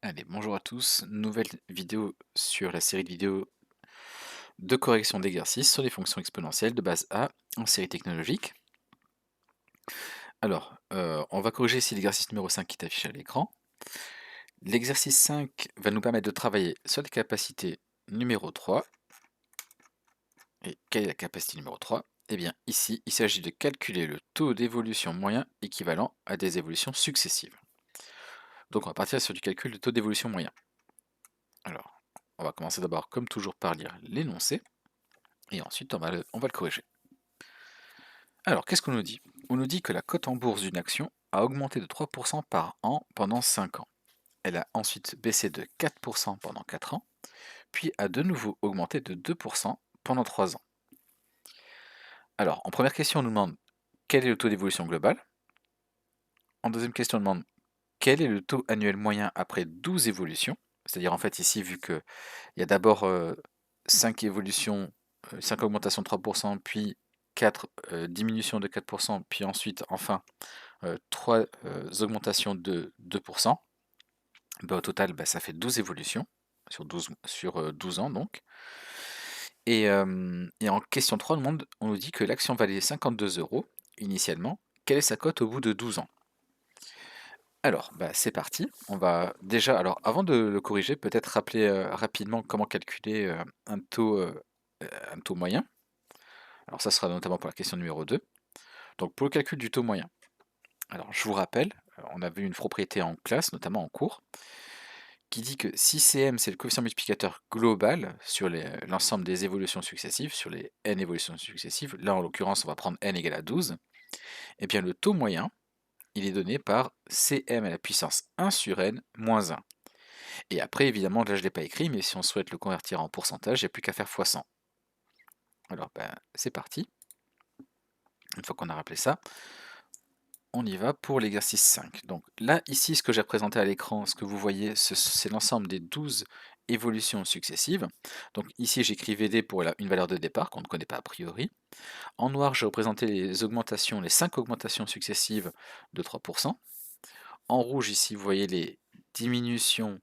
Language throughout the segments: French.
Allez, bonjour à tous, nouvelle vidéo sur la série de vidéos de correction d'exercices sur les fonctions exponentielles de base A en série technologique. Alors, on va corriger ici l'exercice numéro 5 qui est affiché à l'écran. L'exercice 5 va nous permettre de travailler sur la capacité numéro 3. Et quelle est la capacité numéro 3? Eh bien, ici, il s'agit de calculer le taux d'évolution moyen équivalent à des évolutions successives. Donc, on va partir sur du calcul de taux d'évolution moyen. Alors, on va commencer d'abord, comme toujours, par lire l'énoncé. Et ensuite, on va le corriger. Alors, qu'est-ce qu'on nous dit? On nous dit que la cote en bourse d'une action a augmenté de 3% par an pendant 5 ans. Elle a ensuite baissé de 4% pendant 4 ans, puis a de nouveau augmenté de 2% pendant 3 ans. Alors, en première question, on nous demande quel est le taux d'évolution global. En deuxième question, on demande quel est le taux annuel moyen après 12 évolutions. C'est-à-dire, en fait, ici, vu qu'il y a d'abord 5 évolutions, 5 augmentations de 3%, puis 4 diminutions de 4%, puis ensuite, enfin, 3 augmentations de 2%, bah, au total, bah, ça fait 12 évolutions sur 12 ans donc. Et en question 3, on nous dit que l'action valait 52 euros initialement. Quelle est sa cote au bout de 12 ans? Alors, bah, c'est parti. On va déjà, alors avant de le corriger, peut-être rappeler rapidement comment calculer un taux moyen. Alors ça sera notamment pour la question numéro 2. Donc pour le calcul du taux moyen, alors je vous rappelle, on avait une propriété en classe, notamment en cours, qui dit que si Cm c'est le coefficient multiplicateur global sur l'ensemble des évolutions successives, sur les n évolutions successives, là en l'occurrence on va prendre n égale à 12, et bien le taux moyen, il est donné par Cm à la puissance 1 sur n moins 1. Et après évidemment, là je ne l'ai pas écrit, mais si on souhaite le convertir en pourcentage, il n'y a plus qu'à faire x 100. Alors ben, c'est parti, une fois qu'on a rappelé ça, on y va pour l'exercice 5. Donc là, ici, ce que j'ai représenté à l'écran, ce que vous voyez, c'est l'ensemble des 12 évolutions successives. Donc ici, j'écris VD pour une valeur de départ qu'on ne connaît pas a priori. En noir, j'ai représenté les augmentations, les 5 augmentations successives de 3%. En rouge, ici, vous voyez les diminutions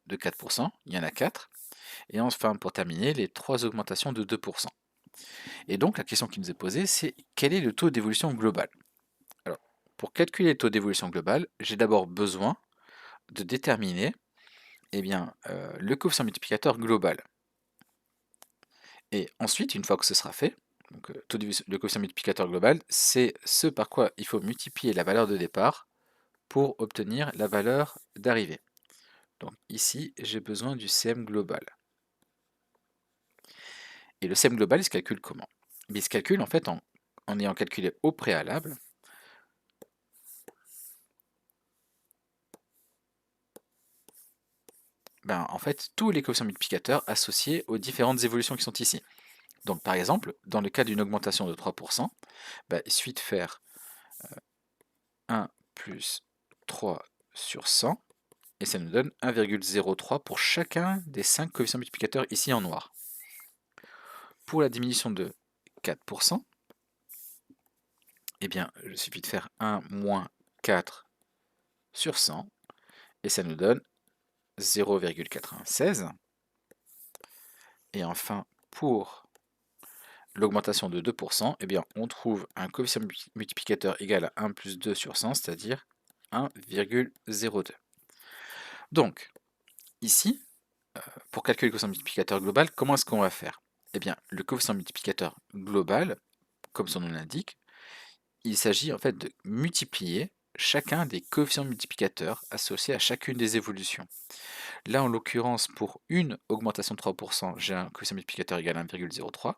de 4%, il y en a 4. Et enfin, pour terminer, les 3 augmentations de 2%. Et donc, la question qui nous est posée, c'est quel est le taux d'évolution global? Alors, pour calculer le taux d'évolution globale, j'ai d'abord besoin de déterminer le coefficient multiplicateur global. Et ensuite, une fois que ce sera fait, donc, le coefficient multiplicateur global, c'est ce par quoi il faut multiplier la valeur de départ pour obtenir la valeur d'arrivée. Donc ici, j'ai besoin du CM global. Et le CM global, il se calcule comment? Il se calcule en fait en ayant calculé au préalable en fait, tous les coefficients multiplicateurs associés aux différentes évolutions qui sont ici. Donc par exemple, dans le cas d'une augmentation de 3%, il suffit de faire 1 plus 3 sur 100, et ça nous donne 1,03 pour chacun des 5 coefficients multiplicateurs ici en noir. Pour la diminution de 4%, il suffit de faire 1 moins 4 sur 100, et ça nous donne 0,96. Et enfin, pour l'augmentation de 2%, on trouve un coefficient multiplicateur égal à 1 plus 2 sur 100, c'est-à-dire 1,02. Donc, ici, pour calculer le coefficient multiplicateur global, comment est-ce qu'on va faire? Le coefficient multiplicateur global, comme son nom l'indique, il s'agit en fait de multiplier chacun des coefficients multiplicateurs associés à chacune des évolutions. Là, en l'occurrence, pour une augmentation de 3%, j'ai un coefficient multiplicateur égal à 1,03.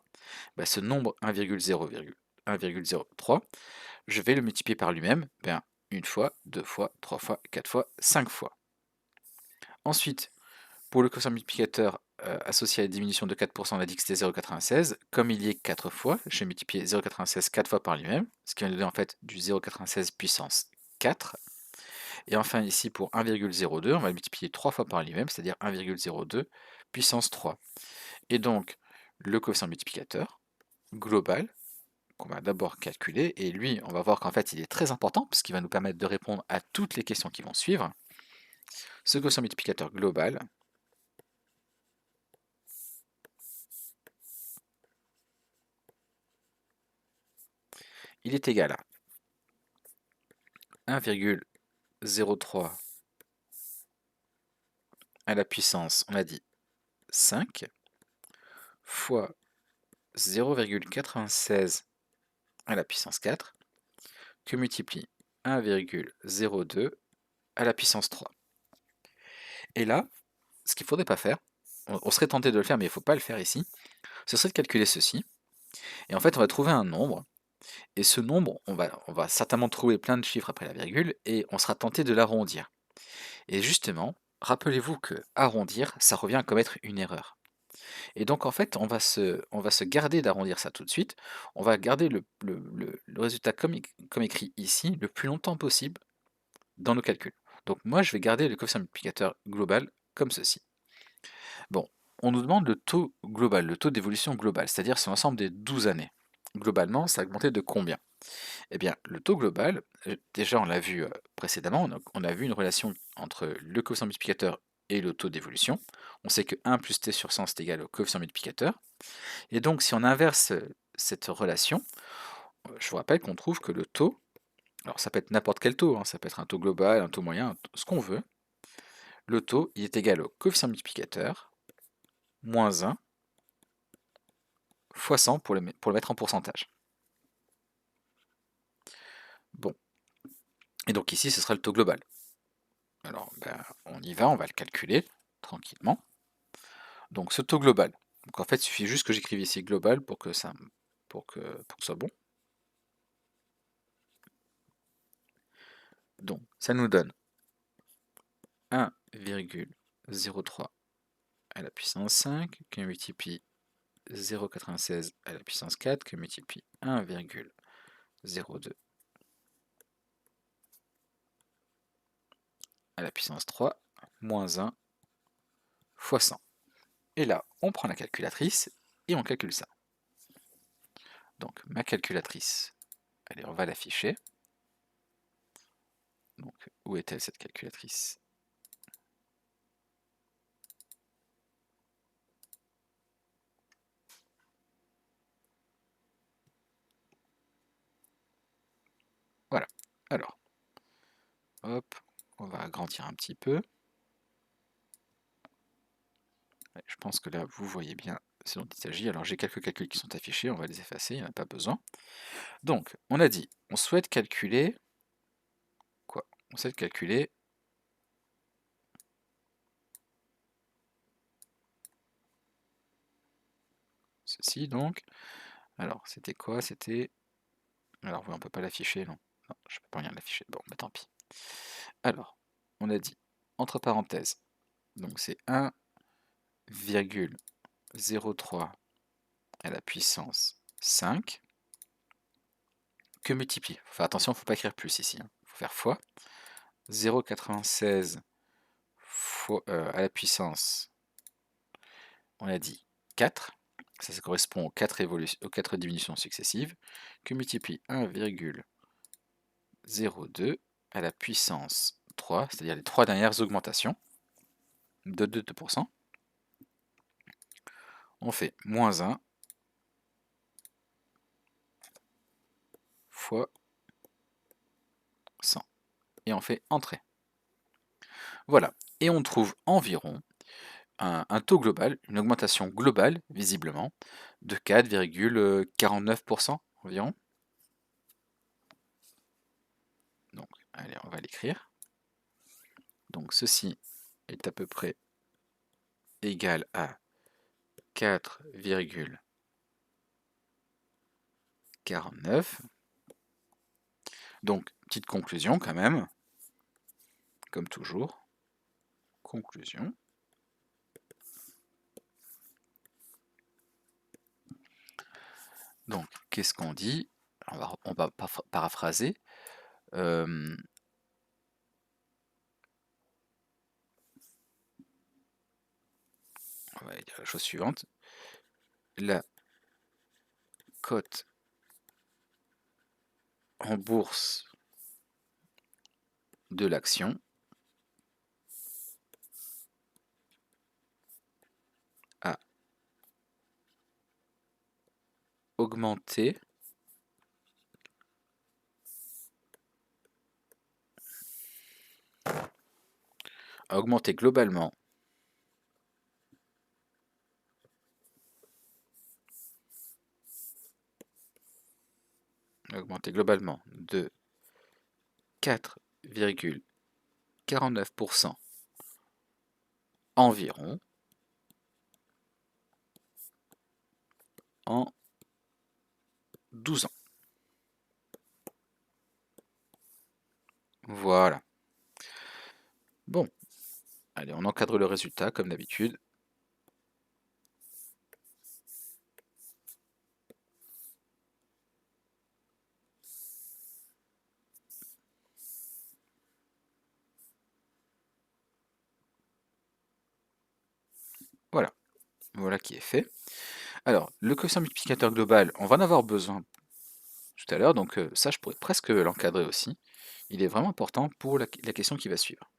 Ce nombre 1,03, je vais le multiplier par lui-même, une fois, deux fois, trois fois, quatre fois, 5 fois. Ensuite, pour le coefficient multiplicateur associé à la diminution de 4%, on a dit que c'était 0,96. Comme il y est 4 fois, je vais multiplier 0,96 4 fois par lui-même, ce qui va nous donner en fait du 0,96 puissance 4. Et enfin ici pour 1,02, on va le multiplier 3 fois par lui-même, c'est-à-dire 1,02 puissance 3. Et donc le coefficient multiplicateur global, qu'on va d'abord calculer, et lui on va voir qu'en fait il est très important, puisqu'il va nous permettre de répondre à toutes les questions qui vont suivre. Ce quotient multiplicateur global, il est égal à 1,03 à la puissance, on a dit 5, fois 0,96 à la puissance 4, que multiplie 1,02 à la puissance 3. Et là, ce qu'il ne faudrait pas faire, on serait tenté de le faire, mais il ne faut pas le faire ici, ce serait de calculer ceci. Et en fait, on va trouver un nombre, et ce nombre, on va certainement trouver plein de chiffres après la virgule, et on sera tenté de l'arrondir. Et justement, rappelez-vous que arrondir, ça revient à commettre une erreur. Et donc en fait, on va se garder d'arrondir ça tout de suite, on va garder le résultat comme écrit ici, le plus longtemps possible dans nos calculs. Donc moi, je vais garder le coefficient multiplicateur global comme ceci. Bon, on nous demande le taux global, le taux d'évolution global, c'est-à-dire sur l'ensemble des 12 années. Globalement, ça a augmenté de combien? Eh bien, le taux global, déjà on l'a vu précédemment, on a vu une relation entre le coefficient multiplicateur et le taux d'évolution. On sait que 1 plus t sur 100 c'est égal au coefficient multiplicateur. Et donc si on inverse cette relation, je vous rappelle qu'on trouve que le taux, alors ça peut être n'importe quel taux, hein, ça peut être un taux global, un taux moyen, ce qu'on veut, le taux il est égal au coefficient multiplicateur moins 1 fois 100 pour le mettre en pourcentage. Bon, et donc ici ce sera le taux global. Alors on y va, on va le calculer tranquillement. Donc ce taux global, donc en fait il suffit juste que j'écrive ici global pour que ce soit bon. Donc ça nous donne 1,03 à la puissance 5 qui multiplie 0,96 à la puissance 4 qui multiplie 1,02 à la puissance 3 moins 1 fois 100. Et là, on prend la calculatrice et on calcule ça. Donc ma calculatrice, allez, on va l'afficher. Donc où est-elle cette calculatrice? Voilà. Alors, hop, on va agrandir un petit peu. Ouais, je pense que là, vous voyez bien ce dont il s'agit. Alors j'ai quelques calculs qui sont affichés, on va les effacer, il n'y en a pas besoin. Donc, on a dit, on souhaite calculer quoi? On souhaite calculer ceci donc. Alors, c'était quoi? C'était. Alors, oui, on peut pas l'afficher, non. Non, je peux pas rien l'afficher. Bon, bah tant pis. Alors, on a dit, entre parenthèses, donc c'est 1,03 à la puissance 5 que multiplie. Faut faire attention, faut pas écrire plus ici. Faut faire fois 0,96 à la puissance, on a dit 4, ça correspond aux 4 diminutions successives, que multiplie 1,02 à la puissance 3, c'est-à-dire les 3 dernières augmentations de 2%. On fait moins 1 fois 100. Et on fait entrée. Voilà. Et on trouve environ un taux global, une augmentation globale, visiblement, de 4,49% environ. Donc, allez, on va l'écrire. Donc, ceci est à peu près égal à 4,49. Donc, petite conclusion quand même, comme toujours. Conclusion. Donc, qu'est-ce qu'on dit? On va paraphraser. On va dire la chose suivante. La cote en bourse de l'action augmenter globalement de 4,49% environ en 12 ans. Voilà. Bon, allez, on encadre le résultat comme d'habitude. Voilà, voilà qui est fait. Alors, le coefficient multiplicateur global, on va en avoir besoin tout à l'heure, donc ça, je pourrais presque l'encadrer aussi. Il est vraiment important pour la question qui va suivre.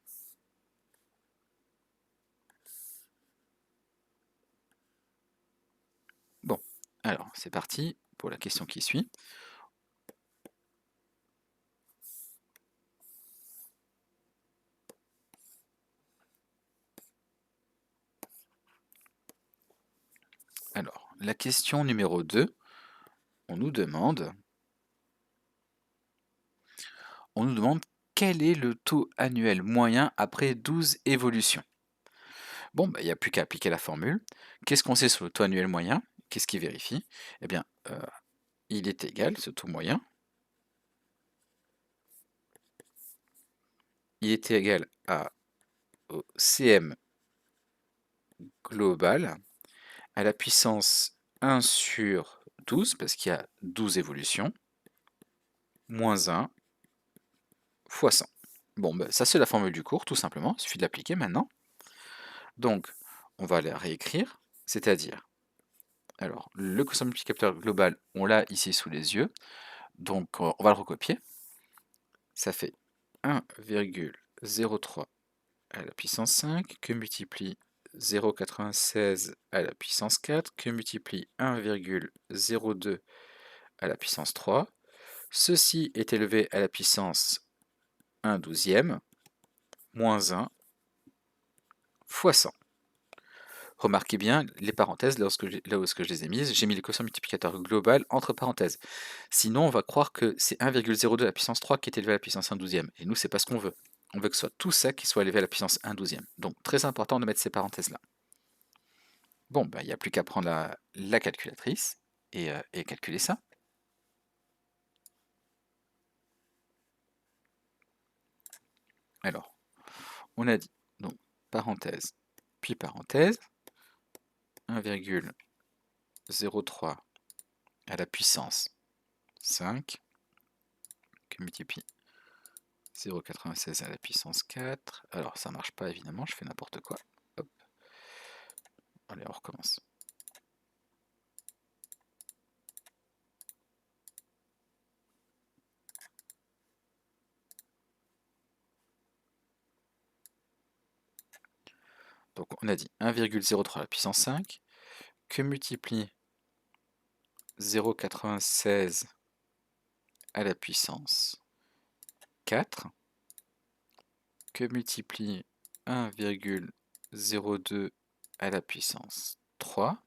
Bon, alors, c'est parti pour la question qui suit. Alors, la question numéro 2, on nous demande quel est le taux annuel moyen après 12 évolutions. Bon, il n'y a plus qu'à appliquer la formule. Qu'est-ce qu'on sait sur le taux annuel moyen? Qu'est-ce qui vérifie? Eh bien, il est égal, ce taux moyen, il est égal au CM global à la puissance 1 sur 12, parce qu'il y a 12 évolutions, moins 1 fois 100. Bon, ça c'est la formule du cours, tout simplement, il suffit de l'appliquer maintenant. Donc, on va la réécrire, c'est-à-dire, alors, le quotient multiplicateur global, on l'a ici sous les yeux, donc on va le recopier. Ça fait 1,03 à la puissance 5, que multiplie 0,96 à la puissance 4, que multiplie 1,02 à la puissance 3. Ceci est élevé à la puissance 1 douzième, moins 1 fois 100. Remarquez bien les parenthèses, là où je les ai mises, j'ai mis le quotient multiplicateur global entre parenthèses. Sinon, on va croire que c'est 1,02 à la puissance 3 qui est élevé à la puissance 1 douzième. Et nous, c'est pas ce qu'on veut. On veut que ce soit tout ça qui soit élevé à la puissance 1 douzième. Donc, très important de mettre ces parenthèses-là. Bon, il n'y a plus qu'à prendre la calculatrice et calculer ça. Alors, on a dit, donc, parenthèse, puis parenthèse, 1,03 à la puissance 5, qui multiplie 0,96 à la puissance 4. Alors, ça marche pas, évidemment, je fais n'importe quoi. Hop. Allez, on recommence. Donc, on a dit 1,03 à la puissance 5, que multiplie 0,96 à la puissance 4, que multiplie 1,02 à la puissance 3.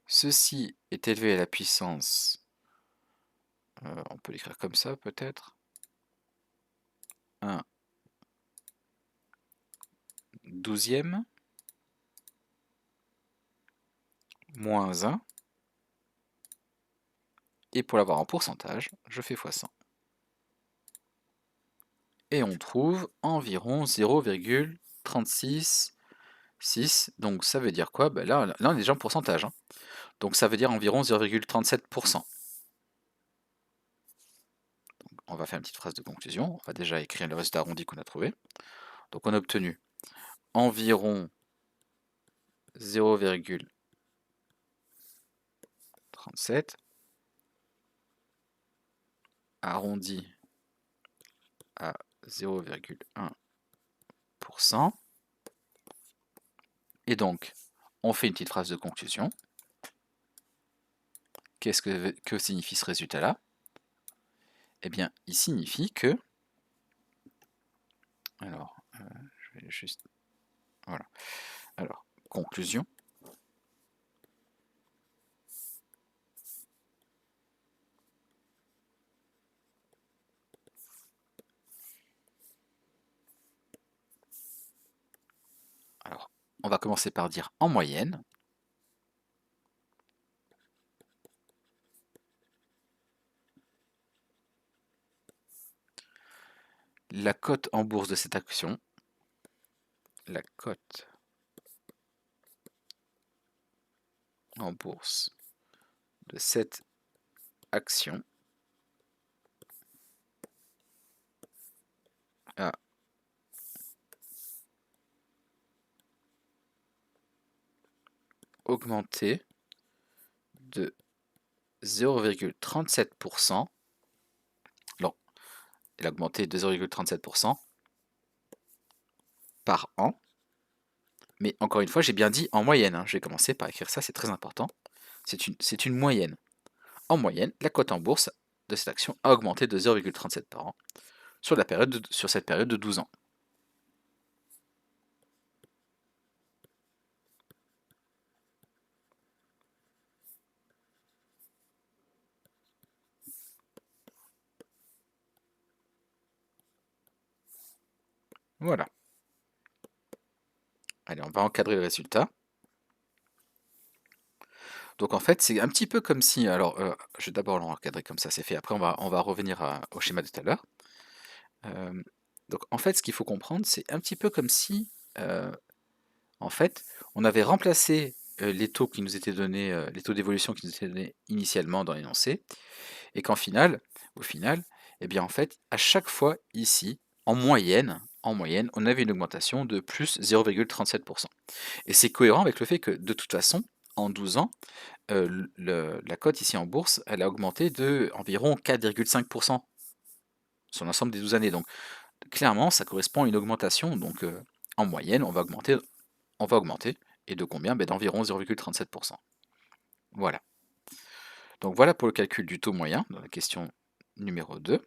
Ceci est élevé à la puissance, on peut l'écrire comme ça peut-être, 1 douzième, moins 1, et pour l'avoir en pourcentage, je fais x 100. Et on trouve environ 0,366. Donc ça veut dire quoi? Là, on est déjà en pourcentage. Hein. Donc ça veut dire environ 0,37%. On va faire une petite phrase de conclusion. On va déjà écrire le résultat arrondi qu'on a trouvé. Donc on a obtenu environ 0,37 arrondi à 0,1%. Et donc, on fait une petite phrase de conclusion. que signifie ce résultat-là? Eh bien, il signifie que, alors, je vais juste, voilà, alors, conclusion, alors, on va commencer par dire en moyenne, la cote en bourse de cette action, la cote en bourse de cette action a augmenté de 0,37%. Non, elle a augmenté de 0,37% par an. Mais encore une fois, j'ai bien dit en moyenne, hein. Je vais commencer par écrire ça, c'est très important. C'est une moyenne. En moyenne, la cote en bourse de cette action a augmenté de 0,37 par an sur cette période de 12 ans. Voilà. Allez, on va encadrer le résultat. Donc en fait, c'est un petit peu comme si, alors je vais d'abord l'encadrer comme ça, c'est fait. Après, on va revenir au schéma de tout à l'heure. Euh, donc en fait, ce qu'il faut comprendre, c'est un petit peu comme si, en fait, on avait remplacé les taux qui nous étaient donnés, les taux d'évolution qui nous étaient donnés initialement dans l'énoncé, et au final, eh bien en fait, à chaque fois ici, en moyenne, on avait une augmentation de plus 0,37%. Et c'est cohérent avec le fait que de toute façon, en 12 ans, la cote ici en bourse, elle a augmenté de environ 4,5% sur l'ensemble des 12 années. Donc clairement, ça correspond à une augmentation. Donc en moyenne, on va augmenter. Et de combien? Ben, d'environ 0,37%. Voilà. Donc voilà pour le calcul du taux moyen dans la question numéro 2.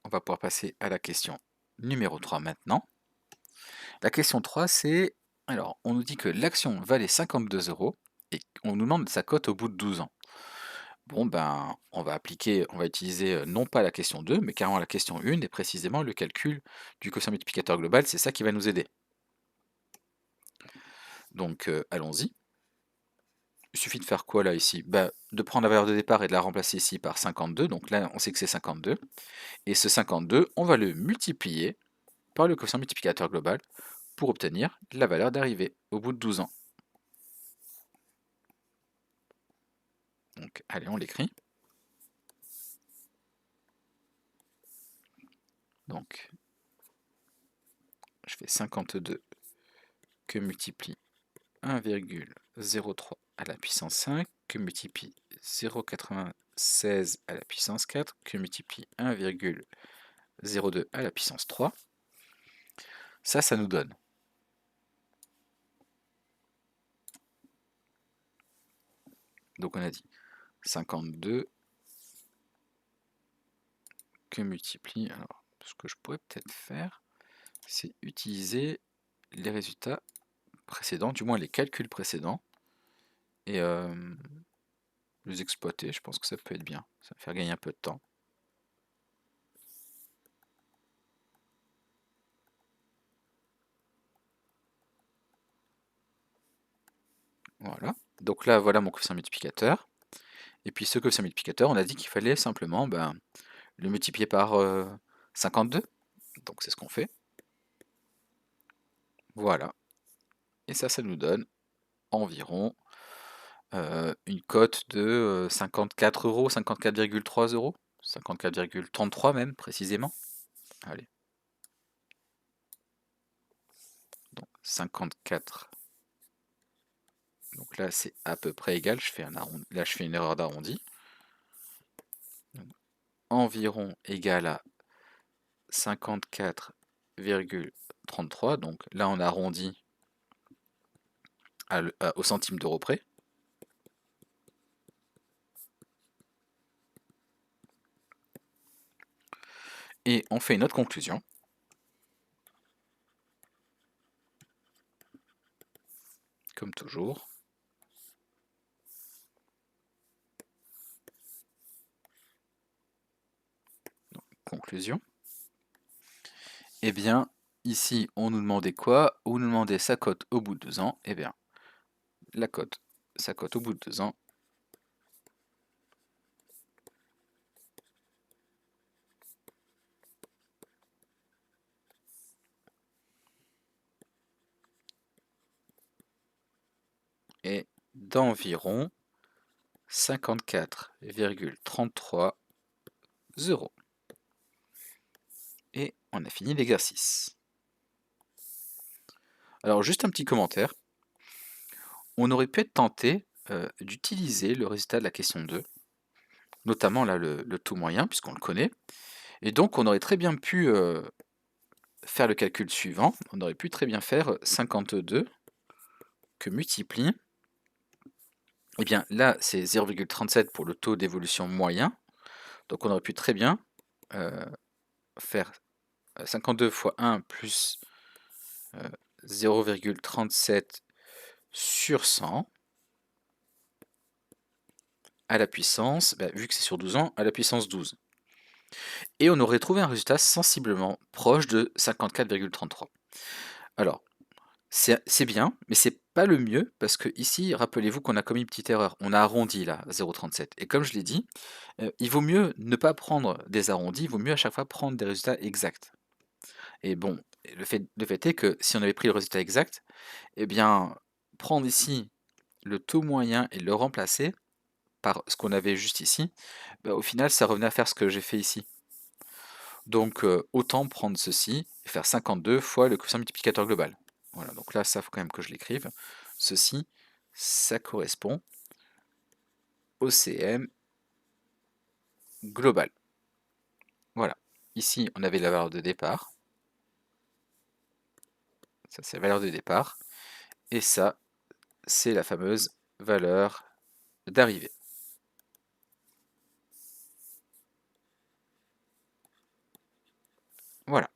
On va pouvoir passer à la question numéro 3 maintenant. La question 3, c'est, alors, on nous dit que l'action valait 52 euros et on nous demande sa cote au bout de 12 ans. Bon, ben, on va utiliser non pas la question 2, mais carrément la question 1 et précisément le calcul du quotient multiplicateur global, c'est ça qui va nous aider. Donc, allons-y. Il suffit de faire quoi là ici? Ben, de prendre la valeur de départ et de la remplacer ici par 52, donc là on sait que c'est 52. Et ce 52, on va le multiplier par le quotient multiplicateur global pour obtenir la valeur d'arrivée au bout de 12 ans. Donc allez, on l'écrit. Donc je fais 52 que multiplie 1,03 à la puissance 5, que multiplie 0,96 à la puissance 4, que multiplie 1,02 à la puissance 3. Ça nous donne. Donc on a dit 52 que multiplie. Alors, ce que je pourrais peut-être faire, c'est utiliser les résultats précédents, du moins les calculs précédents, et les exploiter. Je pense que ça peut être bien. Ça va faire gagner un peu de temps. Voilà. Donc là, voilà mon coefficient multiplicateur. Et puis ce coefficient multiplicateur, on a dit qu'il fallait simplement le multiplier par 52. Donc c'est ce qu'on fait. Voilà. Et ça nous donne environ une cote de 54 euros, 54,3 euros, 54,33 même précisément. Allez. Donc 54. Donc là c'est à peu près égal. Là je fais une erreur d'arrondi. Environ égal à 54,33. Donc là on arrondit au centime d'euro près. Et on fait une autre conclusion. Comme toujours. Donc, conclusion. Eh bien, ici, on nous demandait quoi? On nous demandait sa cote au bout de 2 ans. Eh bien, la cote, sa cote au bout de 2 ans. Est d'environ 54,33 euros. Et on a fini l'exercice. Alors, juste un petit commentaire. On aurait pu être tenté d'utiliser le résultat de la question 2, notamment là le taux moyen, puisqu'on le connaît. Et donc, on aurait très bien pu faire le calcul suivant. On aurait pu très bien faire 52 que multiplie. Eh bien, là, c'est 0,37 pour le taux d'évolution moyen. Donc, on aurait pu très bien faire 52 fois 1 plus 0,37 sur 100 à la puissance, vu que c'est sur 12 ans, à la puissance 12. Et on aurait trouvé un résultat sensiblement proche de 54,33. Alors, c'est bien, mais c'est pas le mieux, parce que ici, rappelez-vous qu'on a commis une petite erreur. On a arrondi là, 0,37. Et comme je l'ai dit, il vaut mieux ne pas prendre des arrondis, il vaut mieux à chaque fois prendre des résultats exacts. Et bon, le fait est que si on avait pris le résultat exact, eh bien, prendre ici le taux moyen et le remplacer par ce qu'on avait juste ici, au final, ça revenait à faire ce que j'ai fait ici. Donc, autant prendre ceci et faire 52 fois le coefficient multiplicateur global. Voilà, donc là, ça, faut quand même que je l'écrive. Ceci, ça correspond au CM global. Voilà. Ici, on avait la valeur de départ. Ça, c'est la valeur de départ. Et ça, c'est la fameuse valeur d'arrivée. Voilà.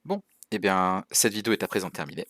Bon, eh bien, cette vidéo est à présent terminée.